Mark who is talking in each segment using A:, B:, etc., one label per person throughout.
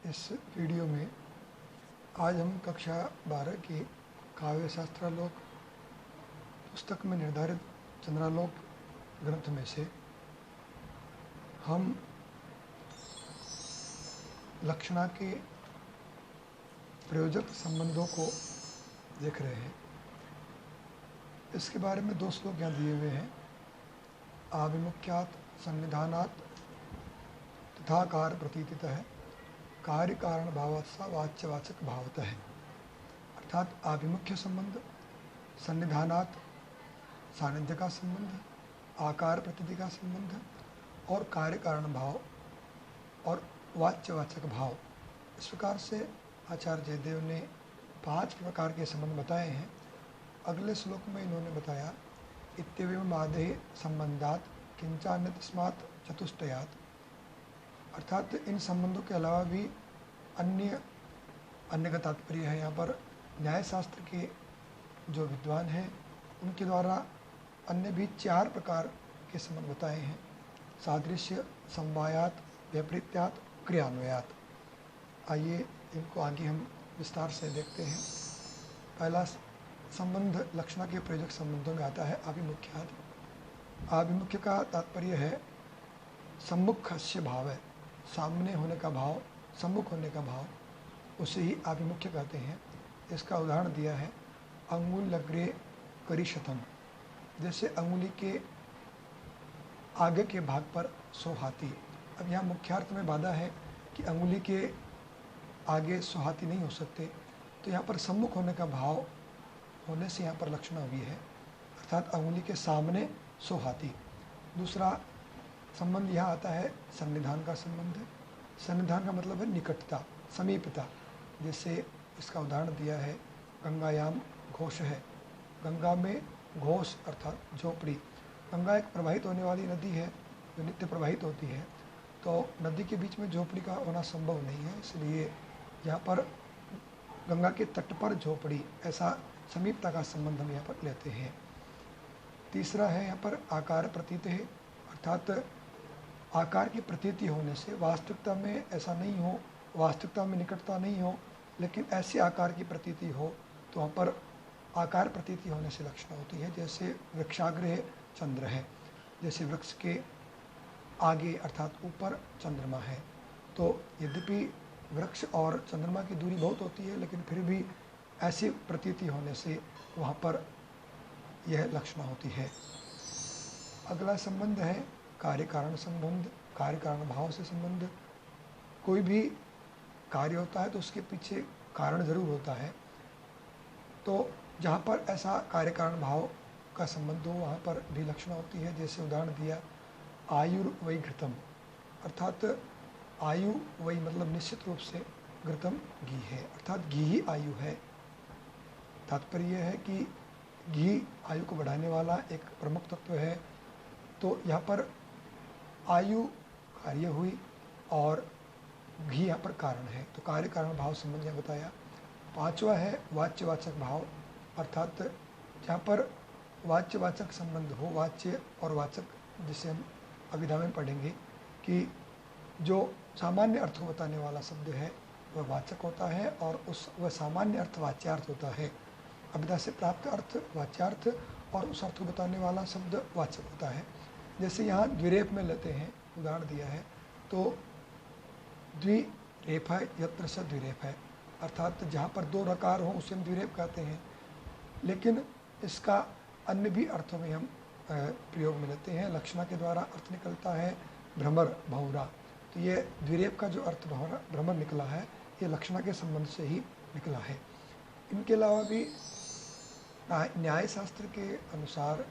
A: इस वीडियो में आज हम कक्षा 12 की काव्य शास्त्रालोक पुस्तक में निर्धारित चंद्रालोक ग्रंथ में से हम लक्षणा के प्रयोजक संबंधों को देख रहे हैं। इसके बारे में दो श्लोक यहाँ दिए हुए हैं। आभिमुख्यात सन्निधानात तथाकार प्रतीतितः कार्य कारण भावात्सा वाच्यवाचक भावतः है। अर्थात आभिमुख्य संबंध, सन्निधानात सानिध्य का संबंध, आकार प्रतीति का संबंध और कार्य कारण भाव और वाच्यवाचक भाव। इस प्रकार से आचार्य जयदेव ने 5 प्रकार के संबंध बताए हैं। अगले श्लोक में इन्होंने बताया इत्येवम् आदेः संबंधात किंचान्यतस्मात् चतुष्टयात्। अर्थात इन संबंधों के अलावा भी अन्य का तात्पर्य है। यहाँ पर न्याय शास्त्र के जो विद्वान हैं उनके द्वारा अन्य भी 4 प्रकार के संबंध बताए हैं। सादृश्य, समवायात, व्यपरीत्यात, क्रियान्वयात। आइए इनको आगे हम विस्तार से देखते हैं। पहला संबंध लक्षणा के प्रयोजक संबंधों में आता है आभिमुख्यात। आभिमुख्य का तात्पर्य है सम्मुखस्य भाव है, सामने होने का भाव, सम्मुख होने का भाव, उसे ही आभिमुख्य कहते हैं। इसका उदाहरण दिया है अंगुल्यग्रे करिशतम। जैसे अंगुली के आगे के भाग पर सोहाती। अब यहाँ मुख्यार्थ में बाधा है कि अंगुली के आगे सोहाती नहीं हो सकते, तो यहाँ पर सम्मुख होने का भाव होने से यहाँ पर लक्षणा हुई है, अर्थात अंगुली के सामने सोहाती। दूसरा संबंध यहाँ आता है सन्निधान का संबंध। सन्निधान का मतलब है निकटता, समीपता। जैसे इसका उदाहरण दिया है गंगायाम घोष है। गंगा में घोष अर्थात झोपड़ी। गंगा एक प्रवाहित होने वाली नदी है जो नित्य प्रवाहित होती है, तो नदी के बीच में झोपड़ी का होना संभव नहीं है, इसलिए यहाँ पर गंगा के तट पर झोपड़ी, ऐसा समीपता का संबंध हम यहाँ पर लेते हैं। तीसरा है यहाँ पर आकार प्रतीत है, अर्थात आकार की प्रतीति होने से वास्तविकता में ऐसा नहीं हो, वास्तविकता में निकटता नहीं हो, लेकिन ऐसे आकार की प्रतीति हो तो वहाँ पर आकार प्रतीति होने से लक्षण होती है। जैसे वृक्षाग्रह चंद्र है, जैसे वृक्ष के आगे अर्थात ऊपर चंद्रमा है, तो यद्यपि वृक्ष और चंद्रमा की दूरी बहुत होती है, लेकिन फिर भी ऐसी प्रतीति होने से वहाँ पर यह लक्षण होती है। अगला संबंध है कार्य कारण संबंध, कार्य कारण भाव से संबंध। कोई भी कार्य होता है तो उसके पीछे कारण जरूर होता है, तो जहाँ पर ऐसा कार्य कारण भाव का संबंध हो वहाँ पर भी लक्षण होती है। जैसे उदाहरण दिया आयुर्वै घृतम, अर्थात आयु वही मतलब निश्चित रूप से, घृतम घी है, अर्थात घी ही आयु है। तात्पर्य है कि घी आयु को बढ़ाने वाला एक प्रमुख तत्व है, तो यहाँ पर आयु कार्य हुई और घी यहाँ पर कारण है, तो कार्य कारण भाव संबंध यहाँ बताया। 5वां है वाच्यवाचक भाव, अर्थात जहाँ पर वाच्यवाचक संबंध हो, वाच्य और वाचक, जिसे हम अभिधा में पढ़ेंगे कि जो सामान्य अर्थ को बताने वाला शब्द है वह वाचक होता है और वह सामान्य अर्थ वाच्यार्थ होता है। अभिधा से प्राप्त अर्थ वाच्यार्थ और उस अर्थ को बताने वाला शब्द वाचक होता है। जैसे यहाँ द्विरेफ में लेते हैं, उदाहरण दिया है, तो द्विरेफ है, यत्र से द्विरेफ है, अर्थात जहाँ पर 2 रकार हो उसे हम द्विरेफ कहते हैं, लेकिन इसका अन्य भी अर्थों में हम प्रयोग में लेते हैं। लक्षणा के द्वारा अर्थ निकलता है भ्रमर, भौरा, तो ये द्विरेफ का जो अर्थ भ्रमर निकला है ये लक्षणा के संबंध से ही निकला है। इनके अलावा भी न्याय शास्त्र के अनुसार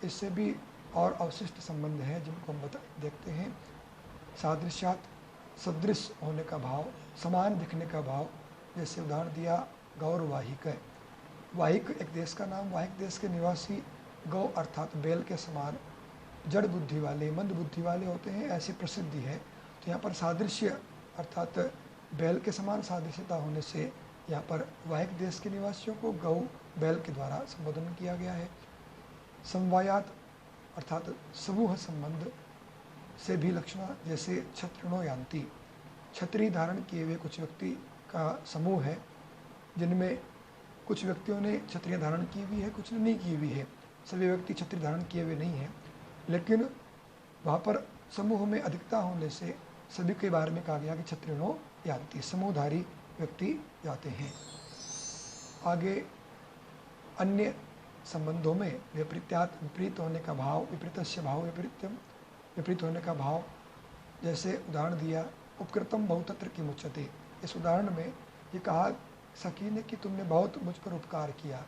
A: इससे भी और अवशिष्ट संबंध हैं जिनको हम देखते हैं। सादृश्यात, सदृश होने का भाव, समान दिखने का भाव। जैसे उदाहरण दिया गौरवाहिक है। वाहिक एक देश का नाम, वाहिक देश के निवासी गौ अर्थात बैल के समान जड़ बुद्धि वाले, मंद बुद्धि वाले होते हैं, ऐसी प्रसिद्धि है। तो यहाँ पर सादृश्य अर्थात बैल के समान सादृश्यता होने से यहाँ पर वाहिक देश के निवासियों को गौ बैल के द्वारा संबोधन किया गया है। समवायात अर्थात समूह संबंध से भी लक्षणा, जैसे क्षत्रिणो यान्ति, छत्री धारण किए हुए कुछ व्यक्ति का समूह है, जिनमें कुछ व्यक्तियों ने छत्रियाँ धारण की हुई है, कुछ ने नहीं की हुई है। सभी व्यक्ति छत्री धारण किए हुए नहीं हैं, लेकिन वहाँ पर समूह में अधिकता होने से सभी के बारे में कहा गया कि छत्रिणो यान्ति, समूहधारी व्यक्ति जाते हैं। आगे अन्य संबंधों में विपरीत्यात, विपरीत होने का भाव, विपरीतस्य भाव विपरीत्यम, विपरीत होने का भाव, जैसे उदाहरण दिया उपकृतम बहुतत्र किमुच्यते। इस उदाहरण में ये कहा सखी ने कि तुमने बहुत मुझ पर उपकार किया,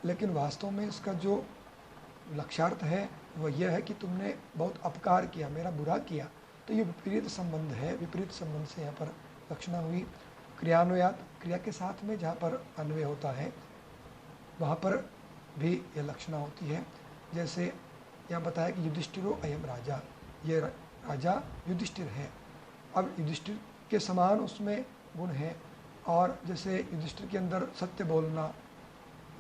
A: लेकिन वास्तव में इसका जो लक्ष्यार्थ है वह यह है कि तुमने बहुत अपकार किया, मेरा बुरा किया। तो ये विपरीत संबंध है। विपरीत संबंध से यहाँ पर लक्षणा हुई। क्रियान्वयात, क्रिया के साथ में जहाँ पर अन्वय होता है वहाँ पर भी यह लक्षणा होती है। जैसे यहाँ बताया कि युधिष्ठिरो अयम राजा, ये राजा युधिष्ठिर है। अब युधिष्ठिर के समान उसमें गुण है, और जैसे युधिष्ठिर के अंदर सत्य बोलना,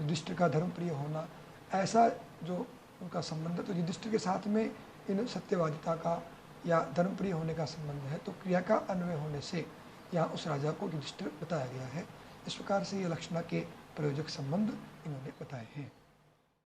A: युधिष्ठिर का धर्मप्रिय होना, ऐसा जो उनका संबंध है, तो युधिष्ठिर के साथ में इन सत्यवादिता का या धर्मप्रिय होने का संबंध है। तो क्रिया का अन्वय होने से यहाँ उस राजा को युधिष्ठिर बताया गया है। इस प्रकार से ये लक्षणा के प्रयोजक संबंध इन्होंने बताए हैं।